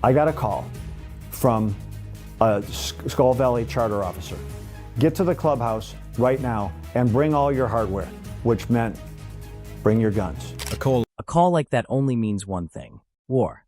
I got a call from a Skull Valley charter officer. Get to the clubhouse right now and bring all your hardware, which meant bring your guns. A call like that only means one thing: war.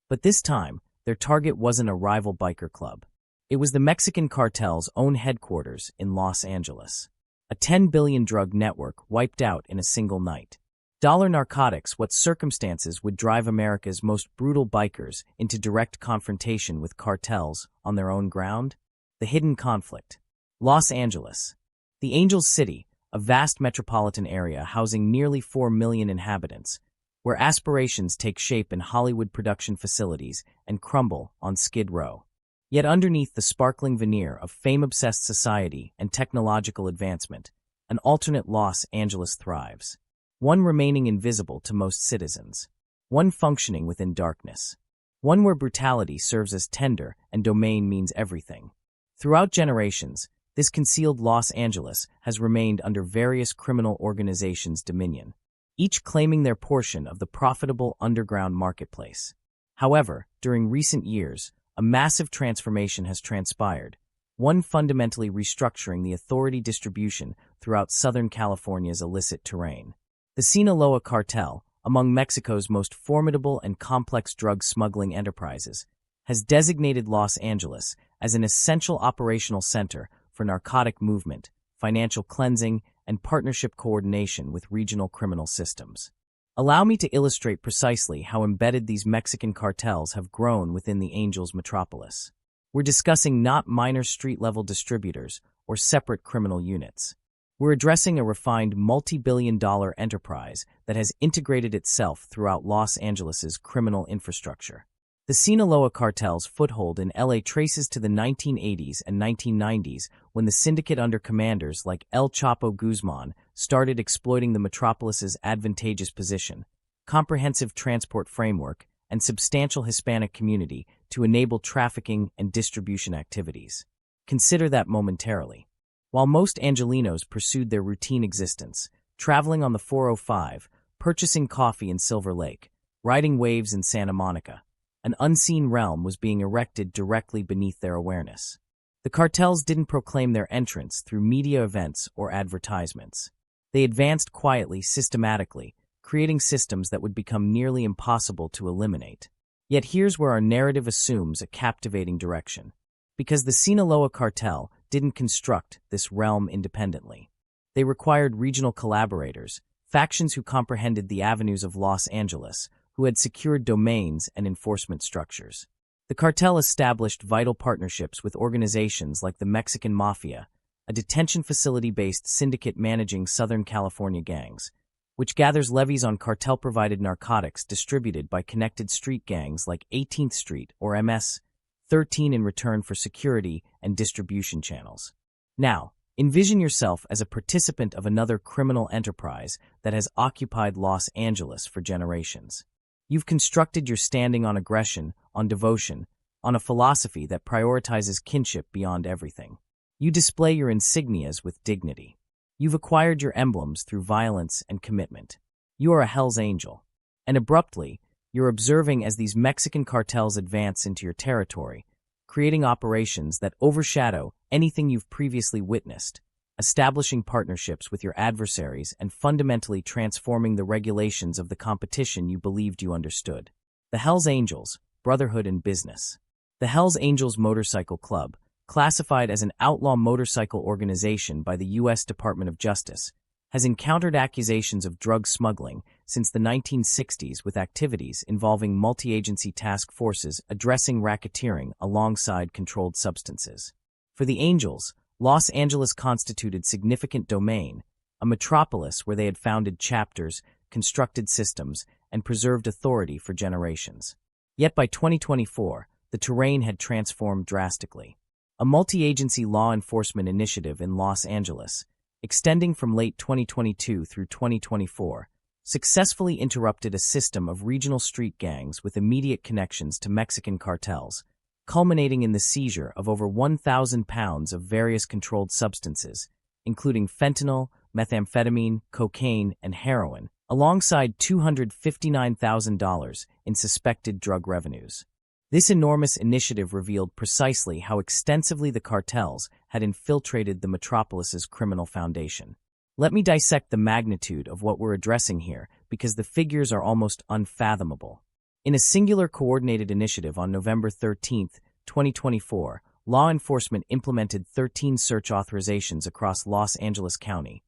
But this time, their target wasn't a rival biker club. It was the Mexican cartel's own headquarters in Los Angeles. A $10 billion drug network wiped out in a single night. Narcotics, what circumstances would drive America's most brutal bikers into direct confrontation with cartels on their own ground? The hidden conflict. Los Angeles. The Angels City, a vast metropolitan area housing nearly 4 million inhabitants, where aspirations take shape in Hollywood production facilities and crumble on Skid Row. Yet underneath the sparkling veneer of fame-obsessed society and technological advancement, an alternate Los Angeles thrives. One remaining invisible to most citizens. One functioning within darkness. One where brutality serves as tender and domain means everything. Throughout generations, this concealed Los Angeles has remained under various criminal organizations' dominion, each claiming their portion of the profitable underground marketplace. However, during recent years, a massive transformation has transpired, one fundamentally restructuring the authority distribution throughout Southern California's illicit terrain. The Sinaloa Cartel, among Mexico's most formidable and complex drug smuggling enterprises, has designated Los Angeles as an essential operational center for narcotic movement, financial cleansing, and partnership coordination with regional criminal systems. Allow me to illustrate precisely how embedded these Mexican cartels have grown within the Angels metropolis. We're discussing not minor street-level distributors or separate criminal units. We're addressing a refined multi-billion-dollar enterprise that has integrated itself throughout Los Angeles's criminal infrastructure. The Sinaloa cartel's foothold in LA traces to the 1980s and 1990s when the syndicate under commanders like El Chapo Guzman started exploiting the metropolis's advantageous position, comprehensive transport framework, and substantial Hispanic community to enable trafficking and distribution activities. Consider that momentarily. While most Angelinos pursued their routine existence, traveling on the 405, purchasing coffee in Silver Lake, riding waves in Santa Monica, an unseen realm was being erected directly beneath their awareness. The cartels didn't proclaim their entrance through media events or advertisements. They advanced quietly, systematically, creating systems that would become nearly impossible to eliminate. Yet here's where our narrative assumes a captivating direction. Because the Sinaloa cartel didn't construct this realm independently. They required regional collaborators, factions who comprehended the avenues of Los Angeles, who had secured domains and enforcement structures. The cartel established vital partnerships with organizations like the Mexican Mafia, a detention facility-based syndicate managing Southern California gangs, which gathers levies on cartel-provided narcotics distributed by connected street gangs like 18th Street or MS-13 in return for security and distribution channels. Now, envision yourself as a participant of another criminal enterprise that has occupied Los Angeles for generations. You've constructed your standing on aggression, on devotion, on a philosophy that prioritizes kinship beyond everything. You display your insignias with dignity. You've acquired your emblems through violence and commitment. You are a Hell's Angel. And abruptly, you're observing as these Mexican cartels advance into your territory, creating operations that overshadow anything you've previously witnessed, establishing partnerships with your adversaries and fundamentally transforming the regulations of the competition you believed you understood. The Hells Angels, Brotherhood in Business. The Hells Angels Motorcycle Club, classified as an outlaw motorcycle organization by the U.S. Department of Justice, has encountered accusations of drug smuggling since the 1960s with activities involving multi-agency task forces addressing racketeering alongside controlled substances. For the Angels, Los Angeles constituted significant domain, a metropolis where they had founded chapters, constructed systems, and preserved authority for generations. Yet by 2024, the terrain had transformed drastically. A multi-agency law enforcement initiative in Los Angeles, extending from late 2022 through 2024, successfully interrupted a system of regional street gangs with immediate connections to Mexican cartels, culminating in the seizure of over 1,000 pounds of various controlled substances, including fentanyl, methamphetamine, cocaine, and heroin, alongside $259,000 in suspected drug revenues. This enormous initiative revealed precisely how extensively the cartels had infiltrated the metropolis's criminal foundation. Let me dissect the magnitude of what we're addressing here, because the figures are almost unfathomable. In a singular coordinated initiative on November 13, 2024, law enforcement implemented 13 search authorizations across Los Angeles County: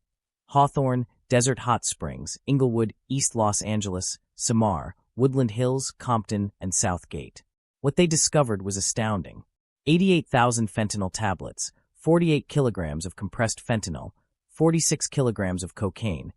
Hawthorne, Desert Hot Springs, Inglewood, East Los Angeles, Samar, Woodland Hills, Compton, and Southgate. What they discovered was astounding. 88,000 fentanyl tablets, 48 kilograms of compressed fentanyl, 46 kilograms of cocaine,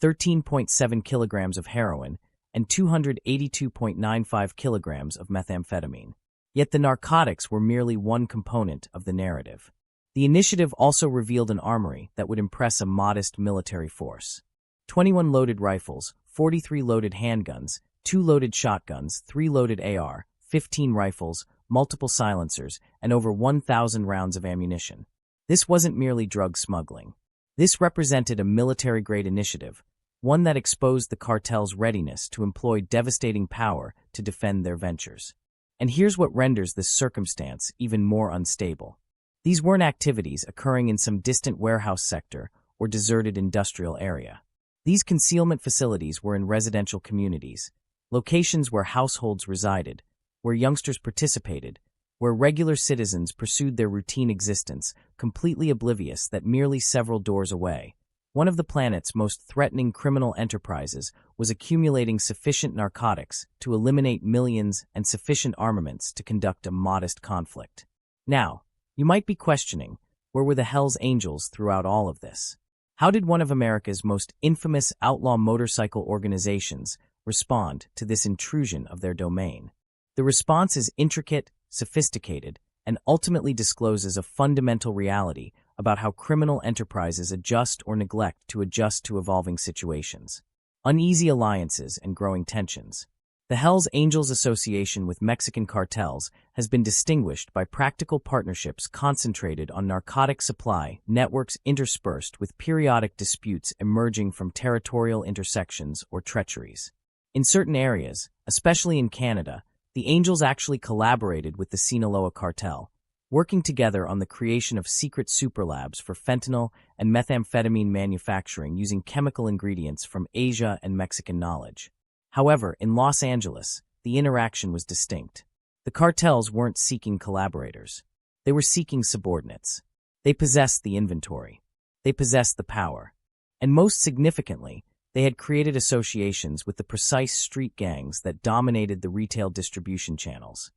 13.7 kilograms of heroin, and 282.95 kilograms of methamphetamine. Yet the narcotics were merely one component of the narrative. The initiative also revealed an armory that would impress a modest military force. 21 loaded rifles, 43 loaded handguns, 2 loaded shotguns, 3 loaded AR, 15 rifles, multiple silencers, and over 1,000 rounds of ammunition. This wasn't merely drug smuggling. This represented a military-grade initiative, one that exposed the cartel's readiness to employ devastating power to defend their ventures. And here's what renders this circumstance even more unstable. These weren't activities occurring in some distant warehouse sector or deserted industrial area. These concealment facilities were in residential communities, locations where households resided, where youngsters participated, where regular citizens pursued their routine existence, completely oblivious that merely several doors away, one of the planet's most threatening criminal enterprises was accumulating sufficient narcotics to eliminate millions and sufficient armaments to conduct a modest conflict. Now, you might be questioning, where were the Hells Angels throughout all of this? How did one of America's most infamous outlaw motorcycle organizations respond to this intrusion of their domain? The response is intricate, sophisticated, and ultimately discloses a fundamental reality about how criminal enterprises adjust or neglect to adjust to evolving situations. Uneasy alliances and growing tensions. The Hells Angels association with Mexican cartels has been distinguished by practical partnerships concentrated on narcotic supply networks interspersed with periodic disputes emerging from territorial intersections or treacheries. In certain areas, especially in Canada, the Angels actually collaborated with the Sinaloa cartel, working together on the creation of secret superlabs for fentanyl and methamphetamine manufacturing using chemical ingredients from Asia and Mexican knowledge. However, in Los Angeles, the interaction was distinct. The cartels weren't seeking collaborators. They were seeking subordinates. They possessed the inventory. They possessed the power. And most significantly, they had created associations with the precise street gangs that dominated the retail distribution channels.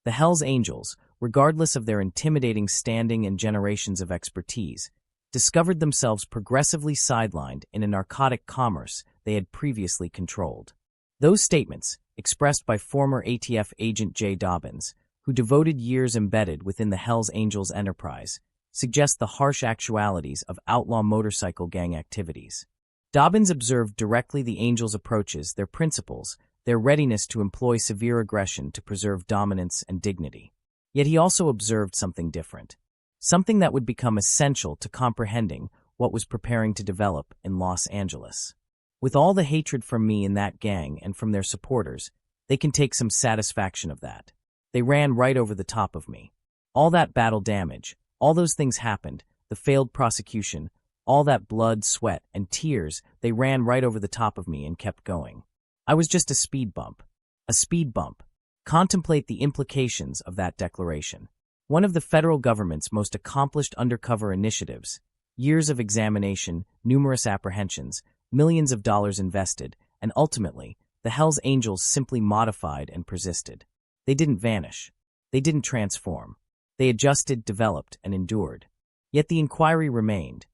The Hells Angels, regardless of their intimidating standing and generations of expertise, discovered themselves progressively sidelined in a narcotic commerce they had previously controlled. Those statements, expressed by former ATF agent Jay Dobbins, who devoted years embedded within the Hells Angels enterprise, suggest the harsh actualities of outlaw motorcycle gang activities. Dobbins observed directly the Angels' approaches, their principles, their readiness to employ severe aggression to preserve dominance and dignity. Yet he also observed something different, something that would become essential to comprehending what was preparing to develop in Los Angeles. With all the hatred from me in that gang and from their supporters, they can take some satisfaction of that. They ran right over the top of me. All that battle damage, all those things happened, the failed prosecution, all that blood, sweat, and tears, they ran right over the top of me and kept going. I was just a speed bump. A speed bump. Contemplate the implications of that declaration. One of the federal government's most accomplished undercover initiatives, years of examination, numerous apprehensions, millions of dollars invested, and ultimately, the Hells Angels simply modified and persisted. They didn't vanish. They didn't transform. They adjusted, developed, and endured. Yet the inquiry remained.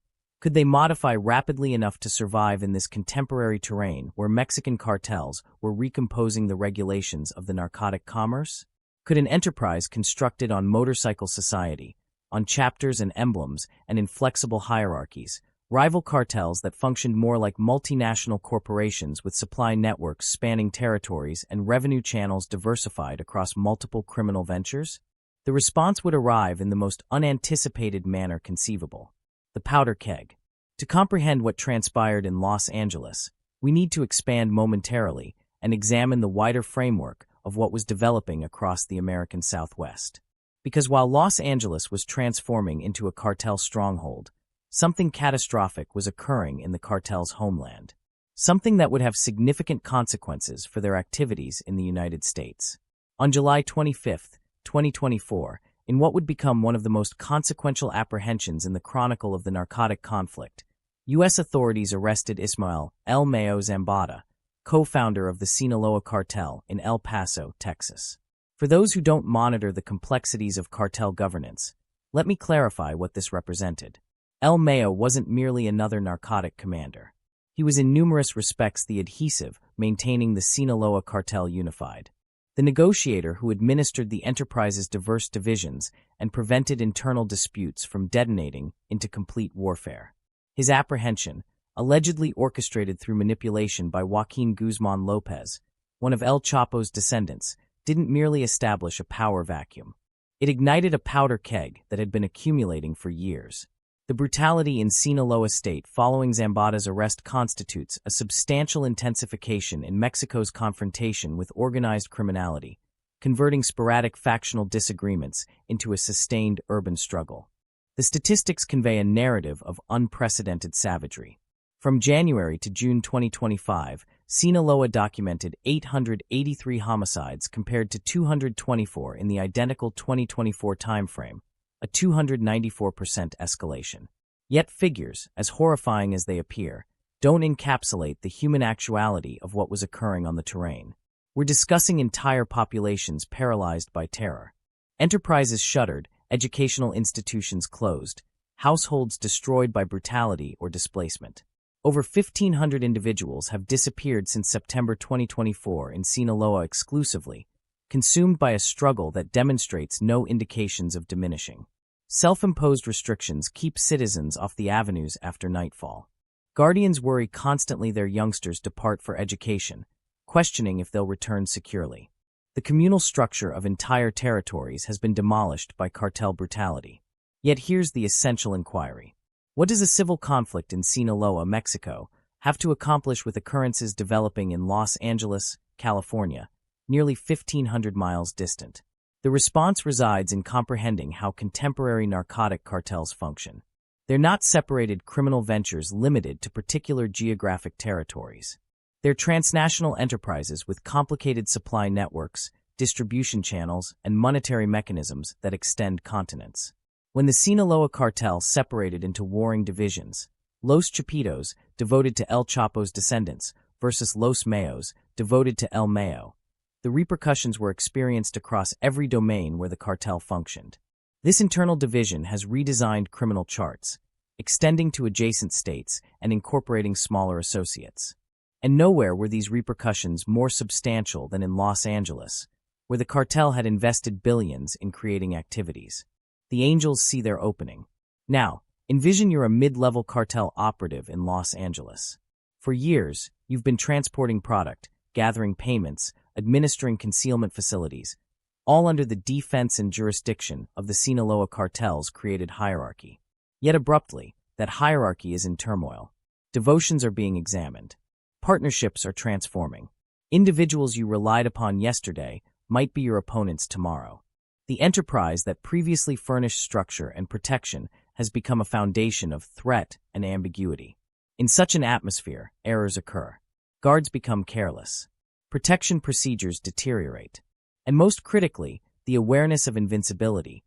Could they modify rapidly enough to survive in this contemporary terrain where Mexican cartels were recomposing the regulations of the narcotic commerce? Could an enterprise constructed on motorcycle society, on chapters and emblems and inflexible hierarchies, rival cartels that functioned more like multinational corporations with supply networks spanning territories and revenue channels diversified across multiple criminal ventures? The response would arrive in the most unanticipated manner conceivable. The powder keg. To comprehend what transpired in Los Angeles, we need to expand momentarily and examine the wider framework of what was developing across the American Southwest. Because while Los Angeles was transforming into a cartel stronghold, something catastrophic was occurring in the cartel's homeland. Something that would have significant consequences for their activities in the United States. On July 25, 2024, in what would become one of the most consequential apprehensions in the chronicle of the narcotic conflict, U.S. authorities arrested Ismael El Mayo Zambada, co-founder of the Sinaloa Cartel in El Paso, Texas. For those who don't monitor the complexities of cartel governance, let me clarify what this represented. El Mayo wasn't merely another narcotic commander. He was in numerous respects the adhesive, maintaining the Sinaloa Cartel unified. The negotiator who administered the enterprise's diverse divisions and prevented internal disputes from detonating into complete warfare. His apprehension, allegedly orchestrated through manipulation by Joaquin Guzman Lopez, one of El Chapo's descendants, didn't merely establish a power vacuum. It ignited a powder keg that had been accumulating for years. The brutality in Sinaloa state following Zambada's arrest constitutes a substantial intensification in Mexico's confrontation with organized criminality, converting sporadic factional disagreements into a sustained urban struggle. The statistics convey a narrative of unprecedented savagery. From January to June 2025, Sinaloa documented 883 homicides compared to 224 in the identical 2024 timeframe, a 294% escalation. Yet figures, as horrifying as they appear, don't encapsulate the human actuality of what was occurring on the terrain. We're discussing entire populations paralyzed by terror. Enterprises shuttered, educational institutions closed, households destroyed by brutality or displacement. Over 1,500 individuals have disappeared since September 2024 in Sinaloa exclusively, consumed by a struggle that demonstrates no indications of diminishing. Self-imposed restrictions keep citizens off the avenues after nightfall. Guardians worry constantly their youngsters depart for education, questioning if they'll return securely. The communal structure of entire territories has been demolished by cartel brutality. Yet here's the essential inquiry. What does a civil conflict in Sinaloa, Mexico, have to accomplish with occurrences developing in Los Angeles, California, nearly 1,500 miles distant? The response resides in comprehending how contemporary narcotic cartels function. They're not separated criminal ventures limited to particular geographic territories. They're transnational enterprises with complicated supply networks, distribution channels, and monetary mechanisms that extend continents. When the Sinaloa cartel separated into warring divisions, Los Chapitos, devoted to El Chapo's descendants, versus Los Mayos, devoted to El Mayo, the repercussions were experienced across every domain where the cartel functioned. This internal division has redesigned criminal charts, extending to adjacent states and incorporating smaller associates. And nowhere were these repercussions more substantial than in Los Angeles, where the cartel had invested billions in creating activities. The angels see their opening. Now, envision you're a mid-level cartel operative in Los Angeles. For years, you've been transporting product, gathering payments, administering concealment facilities, all under the defense and jurisdiction of the Sinaloa cartel's created hierarchy. Yet abruptly, that hierarchy is in turmoil. Devotions are being examined. Partnerships are transforming. Individuals you relied upon yesterday might be your opponents tomorrow. The enterprise that previously furnished structure and protection has become a foundation of threat and ambiguity. In such an atmosphere, errors occur. Guards become careless. Protection procedures deteriorate. And most critically, the awareness of invincibility,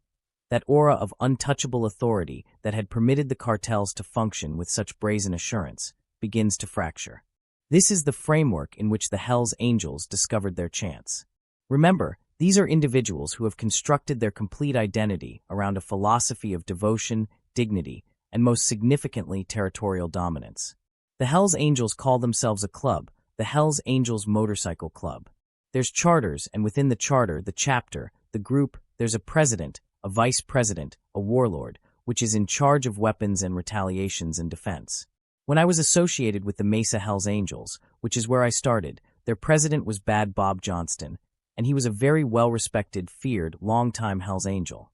that aura of untouchable authority that had permitted the cartels to function with such brazen assurance, begins to fracture. This is the framework in which the Hell's Angels discovered their chance. Remember, these are individuals who have constructed their complete identity around a philosophy of devotion, dignity, and most significantly, territorial dominance. The Hell's Angels call themselves a club, the Hell's Angels Motorcycle Club. There's charters, and within the charter, the chapter, the group, there's a president, a vice president, a warlord, which is in charge of weapons and retaliations and defense. When I was associated with the Mesa Hell's Angels, which is where I started, their president was Bad Bob Johnston, and he was a very well-respected, feared, long-time Hell's Angel.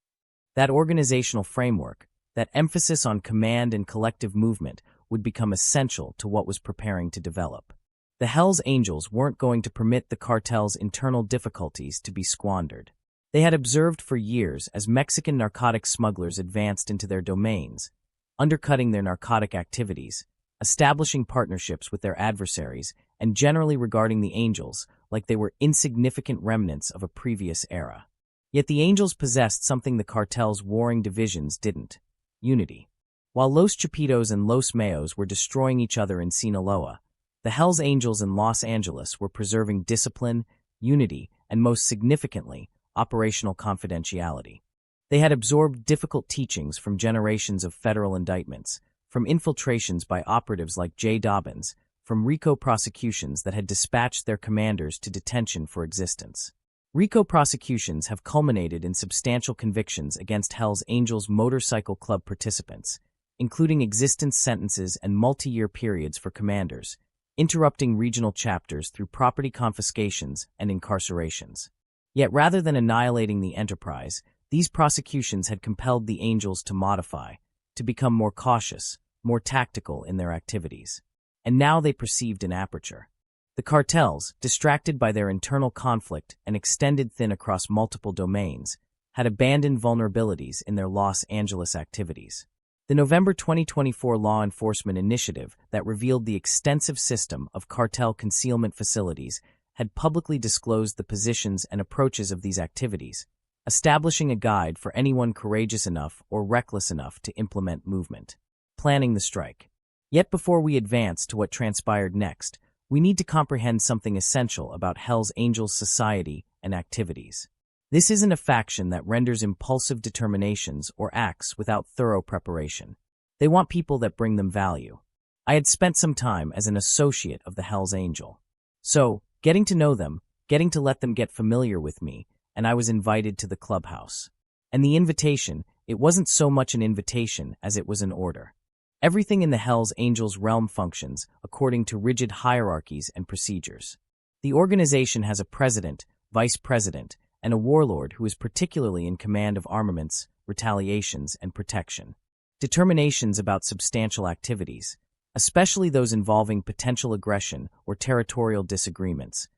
That organizational framework, that emphasis on command and collective movement, would become essential to what was preparing to develop. The Hells Angels weren't going to permit the cartel's internal difficulties to be squandered. They had observed for years as Mexican narcotic smugglers advanced into their domains, undercutting their narcotic activities, establishing partnerships with their adversaries, and generally regarding the Angels like they were insignificant remnants of a previous era. Yet the Angels possessed something the cartel's warring divisions didn't: unity. While Los Chapitos and Los Mayos were destroying each other in Sinaloa, the Hells Angels in Los Angeles were preserving discipline, unity, and most significantly, operational confidentiality. They had absorbed difficult teachings from generations of federal indictments, from infiltrations by operatives like J. Dobbins, from RICO prosecutions that had dispatched their commanders to detention for existence. RICO prosecutions have culminated in substantial convictions against Hells Angels motorcycle club participants, including existence sentences and multi-year periods for commanders, interrupting regional chapters through property confiscations and incarcerations. Yet rather than annihilating the enterprise, these prosecutions had compelled the Angels to modify, to become more cautious, more tactical in their activities. And now they perceived an aperture. The cartels, distracted by their internal conflict and extended thin across multiple domains, had abandoned vulnerabilities in their Los Angeles activities. The November 2024 law enforcement initiative that revealed the extensive system of cartel concealment facilities had publicly disclosed the positions and approaches of these activities, establishing a guide for anyone courageous enough or reckless enough to implement movement. Planning the strike. Yet before we advance to what transpired next, we need to comprehend something essential about Hells Angels society and activities. This isn't a faction that renders impulsive determinations or acts without thorough preparation. They want people that bring them value. I had spent some time as an associate of the Hells Angel. So, getting to know them, getting to let them get familiar with me, and I was invited to the clubhouse. And the invitation, it wasn't so much an invitation as it was an order. Everything in the Hells Angels realm functions according to rigid hierarchies and procedures. The organization has a president, vice president, and a warlord who is particularly in command of armaments, retaliations, and protection. Determinations about substantial activities, especially those involving potential aggression or territorial disagreements,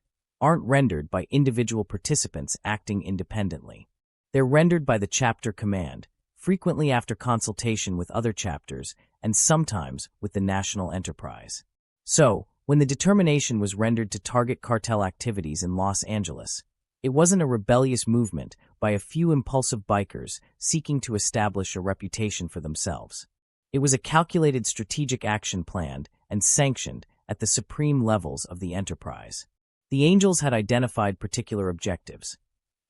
aren't rendered by individual participants acting independently. They're rendered by the chapter command, frequently after consultation with other chapters, and sometimes with the national enterprise. So, when the determination was rendered to target cartel activities in Los Angeles, it wasn't a rebellious movement by a few impulsive bikers seeking to establish a reputation for themselves. It was a calculated strategic action planned and sanctioned at the supreme levels of the enterprise. The Angels had identified particular objectives: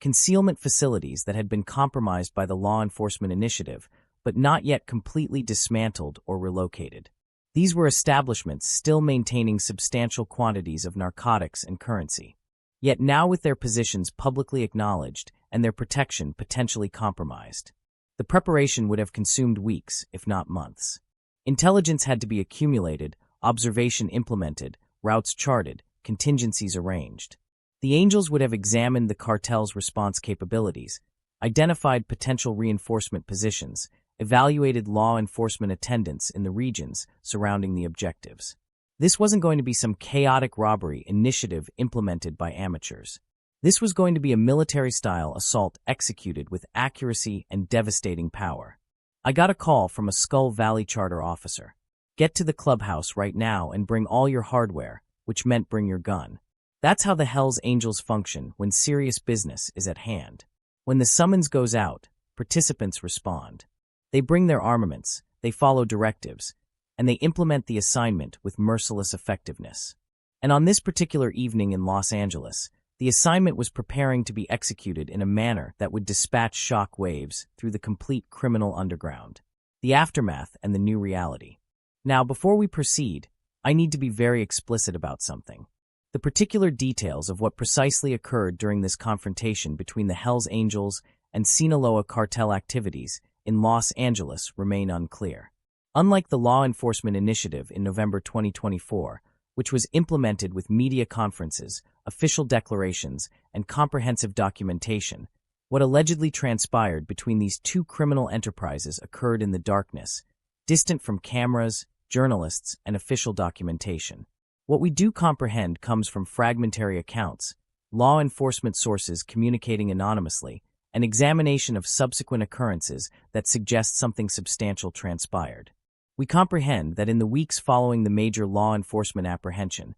concealment facilities that had been compromised by the law enforcement initiative, but not yet completely dismantled or relocated. These were establishments still maintaining substantial quantities of narcotics and currency. Yet now with their positions publicly acknowledged and their protection potentially compromised. The preparation would have consumed weeks, if not months. Intelligence had to be accumulated, observation implemented, routes charted, contingencies arranged. The Angels would have examined the cartel's response capabilities, identified potential reinforcement positions, evaluated law enforcement attendance in the regions surrounding the objectives. This wasn't going to be some chaotic robbery initiative implemented by amateurs. This was going to be a military-style assault executed with accuracy and devastating power. I got a call from a Skull Valley charter officer. Get to the clubhouse right now and bring all your hardware, which meant bring your gun. That's how the Hells Angels function when serious business is at hand. When the summons goes out, participants respond. They bring their armaments, they follow directives, and they implement the assignment with merciless effectiveness. And on this particular evening in Los Angeles, the assignment was preparing to be executed in a manner that would dispatch shock waves through the complete criminal underground. The aftermath and the new reality. Now, before we proceed, I need to be very explicit about something. The particular details of what precisely occurred during this confrontation between the Hells Angels and Sinaloa cartel activities in Los Angeles remain unclear. Unlike the law enforcement initiative in November 2024, which was implemented with media conferences, official declarations, and comprehensive documentation, what allegedly transpired between these two criminal enterprises occurred in the darkness, distant from cameras, journalists, and official documentation. What we do comprehend comes from fragmentary accounts, law enforcement sources communicating anonymously, an examination of subsequent occurrences that suggest something substantial transpired. We comprehend that in the weeks following the major law enforcement apprehension,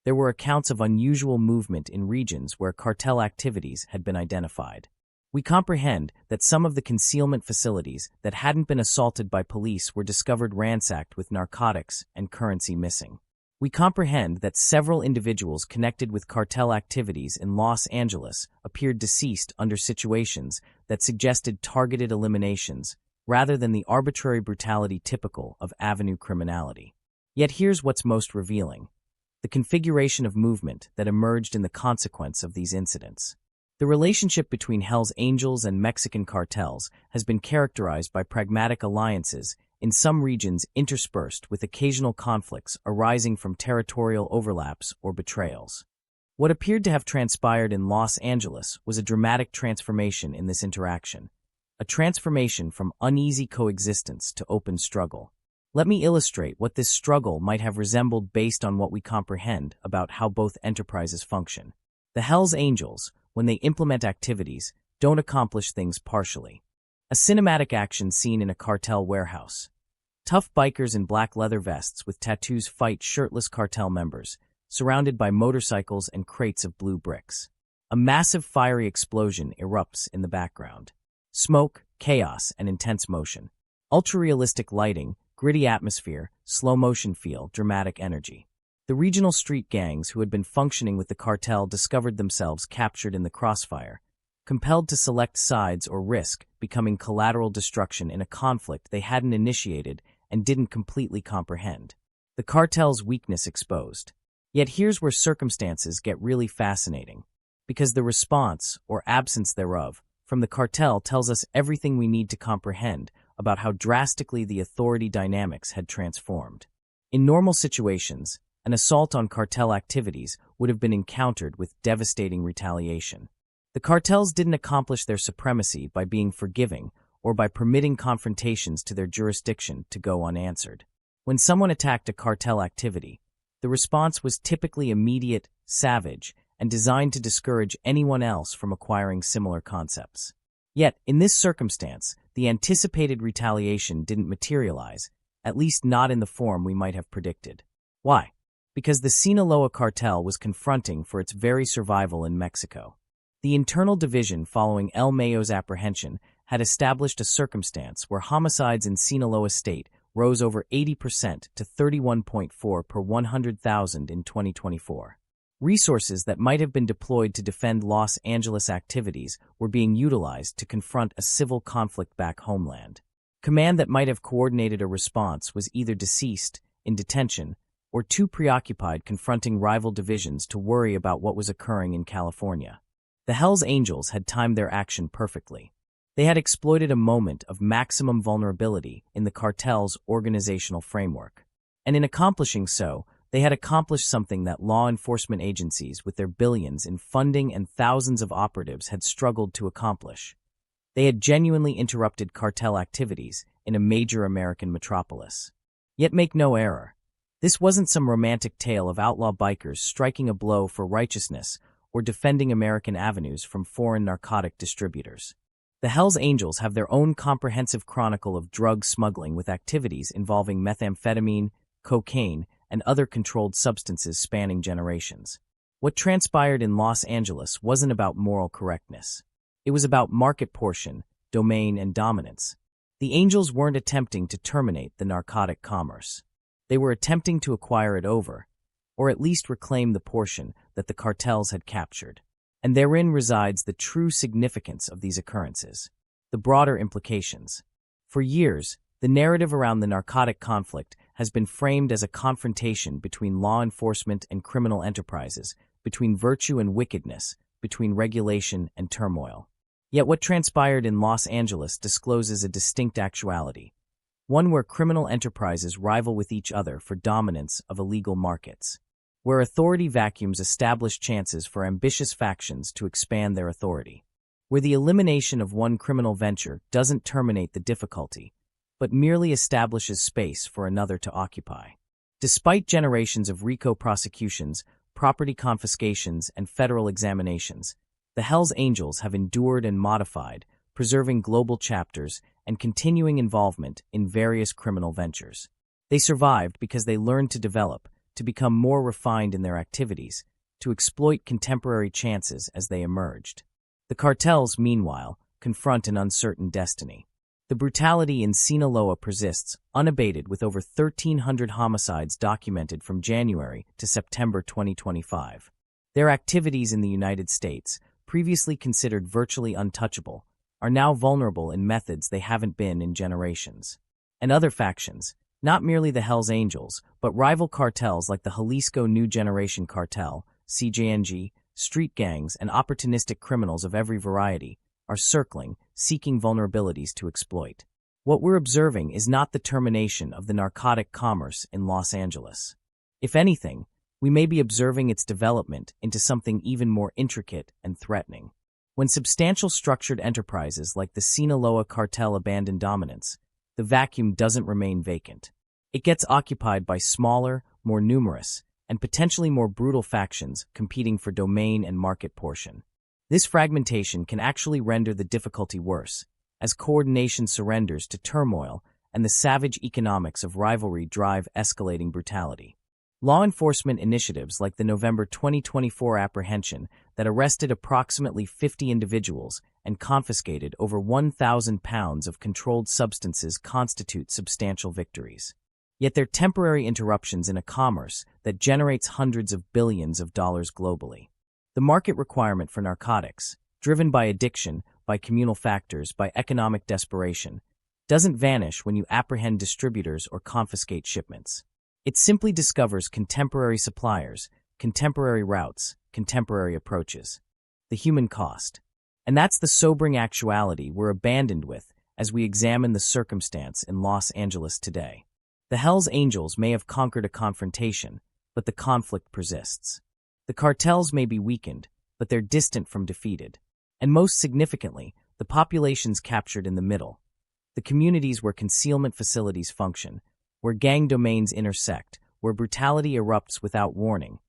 there were accounts of unusual movement in regions where cartel activities had been identified. We comprehend that some of the concealment facilities that hadn't been assaulted by police were discovered ransacked with narcotics and currency missing. We comprehend that several individuals connected with cartel activities in Los Angeles appeared deceased under situations that suggested targeted eliminations rather than the arbitrary brutality typical of avenue criminality. Yet here's what's most revealing: the configuration of movement that emerged in the consequence of these incidents. The relationship between Hell's Angels and Mexican cartels has been characterized by pragmatic alliances in some regions interspersed with occasional conflicts arising from territorial overlaps or betrayals. What appeared to have transpired in Los Angeles was a dramatic transformation in this interaction, a transformation from uneasy coexistence to open struggle. Let me illustrate what this struggle might have resembled based on what we comprehend about how both enterprises function. The Hells Angels, when they implement activities, don't accomplish things partially. A cinematic action scene in a cartel warehouse. Tough bikers in black leather vests with tattoos fight shirtless cartel members, surrounded by motorcycles and crates of blue bricks. A massive fiery explosion erupts in the background. Smoke, chaos, and intense motion. Ultra-realistic lighting, gritty atmosphere, slow-motion feel, dramatic energy. The regional street gangs who had been functioning with the cartel discovered themselves captured in the crossfire, compelled to select sides or risk becoming collateral destruction in a conflict they hadn't initiated and didn't completely comprehend. The cartel's weakness exposed. Yet here's where circumstances get really fascinating, because the response, or absence thereof, from the cartel tells us everything we need to comprehend about how drastically the authority dynamics had transformed. In normal situations, an assault on cartel activities would have been encountered with devastating retaliation. The cartels didn't accomplish their supremacy by being forgiving or by permitting confrontations to their jurisdiction to go unanswered. When someone attacked a cartel activity, the response was typically immediate, savage, and designed to discourage anyone else from acquiring similar concepts. Yet, in this circumstance, the anticipated retaliation didn't materialize, at least not in the form we might have predicted. Why? Because the Sinaloa cartel was confronting for its very survival in Mexico. The internal division following El Mayo's apprehension had established a circumstance where homicides in Sinaloa state rose over 80% to 31.4 per 100,000 in 2024. Resources that might have been deployed to defend Los Angeles activities were being utilized to confront a civil conflict back homeland. Command that might have coordinated a response was either deceased, in detention, or too preoccupied confronting rival divisions to worry about what was occurring in California. The Hells Angels had timed their action perfectly. They had exploited a moment of maximum vulnerability in the cartel's organizational framework. And in accomplishing so, they had accomplished something that law enforcement agencies with their billions in funding and thousands of operatives had struggled to accomplish. They had genuinely interrupted cartel activities in a major American metropolis. Yet make no error, this wasn't some romantic tale of outlaw bikers striking a blow for righteousness or defending American avenues from foreign narcotic distributors. The Hells Angels have their own comprehensive chronicle of drug smuggling with activities involving methamphetamine, cocaine, and other controlled substances spanning generations. What transpired in Los Angeles wasn't about moral correctness. It was about market portion, domain, and dominance. The Angels weren't attempting to terminate the narcotic commerce. They were attempting to acquire it over, or at least reclaim the portion that the cartels had captured. And therein resides the true significance of these occurrences, the broader implications. For years, the narrative around the narcotic conflict has been framed as a confrontation between law enforcement and criminal enterprises, between virtue and wickedness, between regulation and turmoil. Yet what transpired in Los Angeles discloses a distinct actuality, one where criminal enterprises rival with each other for dominance of illegal markets, where authority vacuums establish chances for ambitious factions to expand their authority, where the elimination of one criminal venture doesn't terminate the difficulty, but merely establishes space for another to occupy. Despite generations of RICO prosecutions, property confiscations, and federal examinations, the Hells Angels have endured and modified, preserving global chapters and continuing involvement in various criminal ventures. They survived because they learned to develop, to become more refined in their activities, to exploit contemporary chances as they emerged. The cartels, meanwhile, confront an uncertain destiny. The brutality in Sinaloa persists, unabated, with over 1,300 homicides documented from January to September 2025. Their activities in the United States, previously considered virtually untouchable, are now vulnerable in methods they haven't been in generations. And other factions, not merely the Hells Angels, but rival cartels like the Jalisco New Generation Cartel, CJNG, street gangs, and opportunistic criminals of every variety, are circling, seeking vulnerabilities to exploit. What we're observing is not the termination of the narcotic commerce in Los Angeles. If anything, we may be observing its development into something even more intricate and threatening. When substantial structured enterprises like the Sinaloa cartel abandon dominance, the vacuum doesn't remain vacant. It gets occupied by smaller, more numerous, and potentially more brutal factions competing for domain and market portion. This fragmentation can actually render the difficulty worse, as coordination surrenders to turmoil and the savage economics of rivalry drive escalating brutality. Law enforcement initiatives like the November 2024 apprehension that arrested approximately 50 individuals and confiscated over 1,000 pounds of controlled substances constitute substantial victories. Yet they're temporary interruptions in a commerce that generates hundreds of billions of dollars globally. The market requirement for narcotics, driven by addiction, by communal factors, by economic desperation, doesn't vanish when you apprehend distributors or confiscate shipments. It simply discovers contemporary suppliers, contemporary routes, contemporary approaches. The human cost. And that's the sobering actuality we're abandoned with as we examine the circumstance in Los Angeles today. The Hells Angels may have conquered a confrontation, but the conflict persists. The cartels may be weakened, but they're distant from defeated. And most significantly, the populations captured in the middle. The communities where concealment facilities function, where gang domains intersect, where brutality erupts without warning,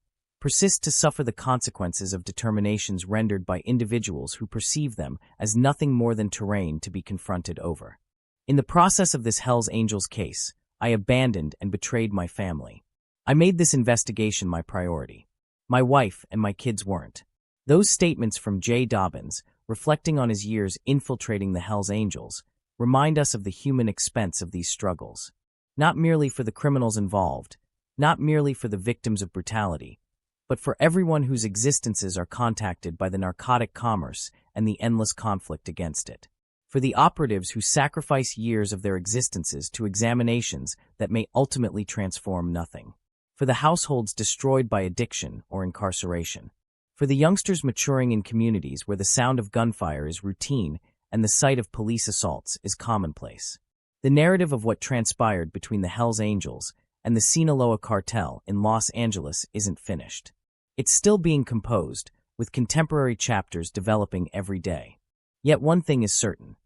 persist to suffer the consequences of determinations rendered by individuals who perceive them as nothing more than terrain to be confronted over. In the process of this Hells Angels case, I abandoned and betrayed my family. I made this investigation my priority. My wife and my kids weren't. Those statements from Jay Dobbins, reflecting on his years infiltrating the Hells Angels, remind us of the human expense of these struggles. Not merely for the criminals involved, not merely for the victims of brutality, but for everyone whose existences are contacted by the narcotic commerce and the endless conflict against it. For the operatives who sacrifice years of their existences to examinations that may ultimately transform nothing. For the households destroyed by addiction or incarceration. For the youngsters maturing in communities where the sound of gunfire is routine and the sight of police assaults is commonplace. The narrative of what transpired between the Hells Angels and the Sinaloa cartel in Los Angeles isn't finished. It's still being composed, with contemporary chapters developing every day. Yet one thing is certain.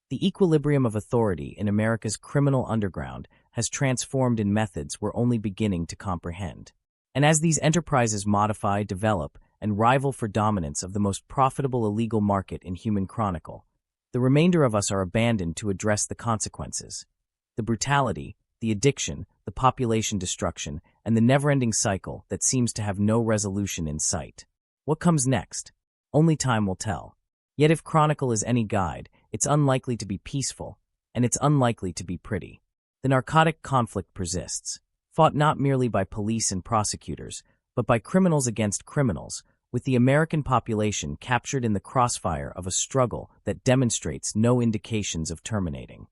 The equilibrium of authority in America's criminal underground has transformed in methods we're only beginning to comprehend. And as these enterprises modify, develop, and rival for dominance of the most profitable illegal market in human chronicle, the remainder of us are abandoned to address the consequences. The brutality, the addiction, the population destruction, and the never-ending cycle that seems to have no resolution in sight. What comes next? Only time will tell. Yet if Chronicle is any guide, it's unlikely to be peaceful, and it's unlikely to be pretty. The narcotic conflict persists, fought not merely by police and prosecutors, but by criminals against criminals, with the American population captured in the crossfire of a struggle that demonstrates no indications of terminating.